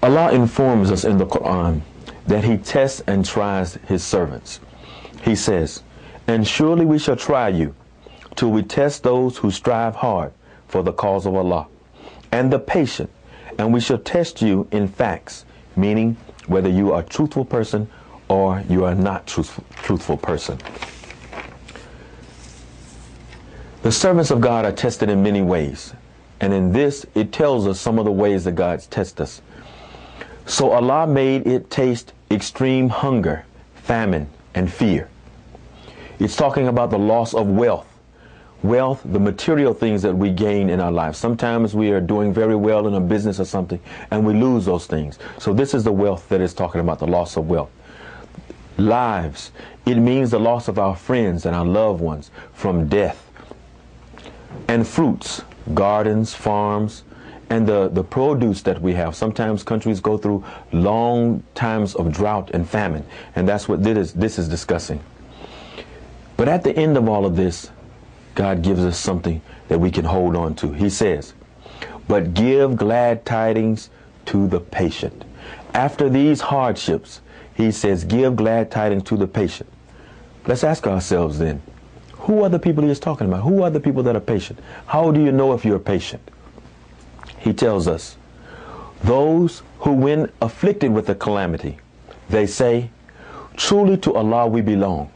Allah informs us in the Quran that He tests and tries His servants. He says, "And surely we shall try you till we test those who strive hard for the cause of Allah, and the patient, and we shall test you in facts," meaning whether you are a truthful person or you are not truthful person. The servants of God are tested in many ways, and in this it tells us some of the ways that God tests us. So Allah made it taste extreme hunger, famine, and fear. It's talking about the loss of wealth. Wealth, the material things that we gain in our lives. Sometimes we are doing very well in a business or something and we lose those things. So this is the wealth that is talking about, the loss of wealth. Lives, it means the loss of our friends and our loved ones from death. And fruits, gardens, farms, and the produce that we have. Sometimes countries go through long times of drought and famine, and that's what this is discussing. But at the end of all of this, God gives us something that we can hold on to. He says, "But give glad tidings to the patient." After these hardships, He says, give glad tidings to the patient. Let's ask ourselves then, who are the people He is talking about? Who are the people that are patient? How do you know if you're patient? He tells us, those who when afflicted with a calamity, they say, "Truly to Allah we belong,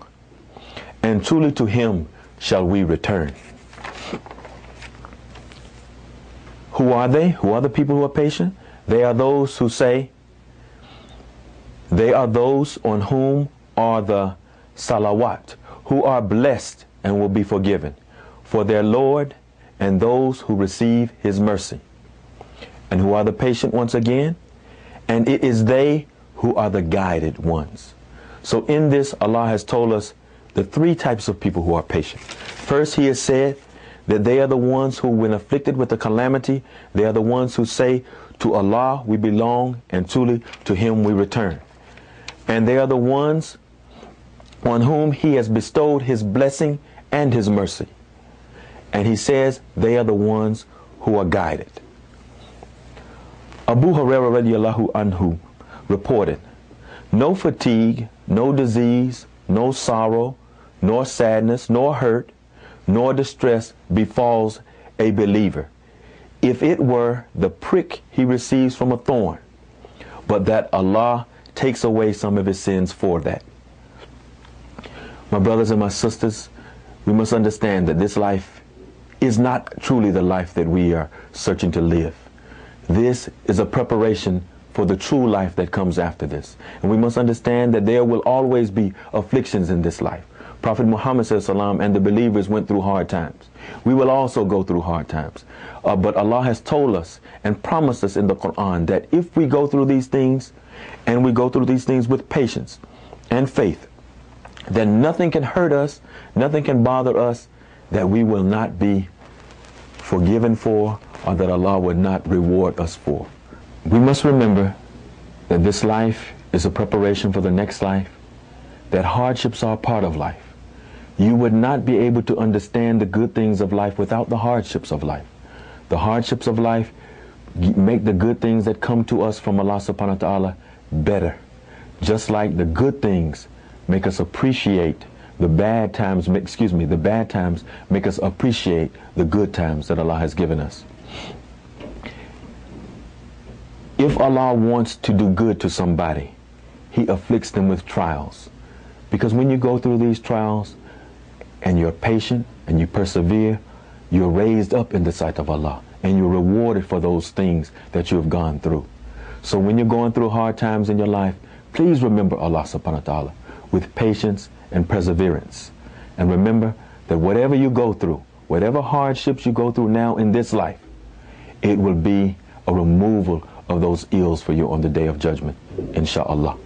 and truly to Him shall we return." Who are they? Who are the people who are patient? They are those who say, they are those on whom are the salawat, who are blessed and will be forgiven for their Lord, and those who receive His mercy. And who are the patient once again? And it is they who are the guided ones. So in this, Allah has told us the three types of people who are patient. First, He has said that they are the ones who, when afflicted with a calamity, they are the ones who say, "To Allah we belong, and truly to Him we return." And they are the ones on whom He has bestowed His blessing and His mercy. And He says they are the ones who are guided. Abu Hurairah radiallahu anhu reported, "No fatigue, no disease, no sorrow, nor sadness, nor hurt, nor distress befalls a believer, if it were the prick he receives from a thorn, but that Allah takes away some of his sins for that." My brothers and my sisters, we must understand that this life is not truly the life that we are searching to live. This is a preparation for the true life that comes after this. And we must understand that there will always be afflictions in this life. Prophet Muhammad ﷺ and the believers went through hard times. We will also go through hard times. But Allah has told us and promised us in the Quran that if we go through these things, and we go through these things with patience and faith, then nothing can hurt us, nothing can bother us, that we will not be forgiven for, or that Allah would not reward us for. We must remember that this life is a preparation for the next life, that hardships are a part of life. You would not be able to understand the good things of life without the hardships of life. The hardships of life make the good things that come to us from Allah subhanahu wa ta'ala better. Just like the good things make us appreciate the bad times, the bad times make us appreciate the good times that Allah has given us. If Allah wants to do good to somebody, He afflicts them with trials. Because when you go through these trials and you're patient and you persevere, you're raised up in the sight of Allah and you're rewarded for those things that you have gone through. So when you're going through hard times in your life, please remember Allah subhanahu wa ta'ala with patience and perseverance. And remember that whatever you go through, whatever hardships you go through now in this life, it will be a removal of those ills for you on the day of judgment, inshallah.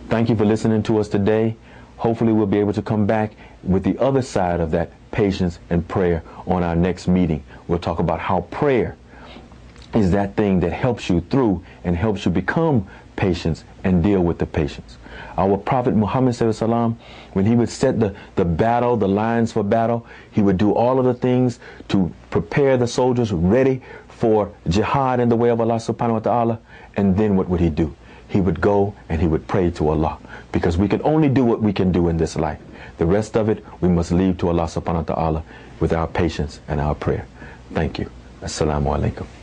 Thank you for listening to us today. Hopefully we'll be able to come back with the other side of that patience and prayer on our next meeting. We'll talk about how prayer is that thing that helps you through and helps you become patient and deal with the patience. Our Prophet Muhammad ﷺ, when he would set the battle, the lines for battle, he would do all of the things to prepare the soldiers ready for jihad in the way of Allah subhanahu wa ta'ala, and then what would he do? He would go and he would pray to Allah, because we can only do what we can do in this life. The rest of it we must leave to Allah subhanahu wa ta'ala with our patience and our prayer. Thank you. Assalamu alaikum.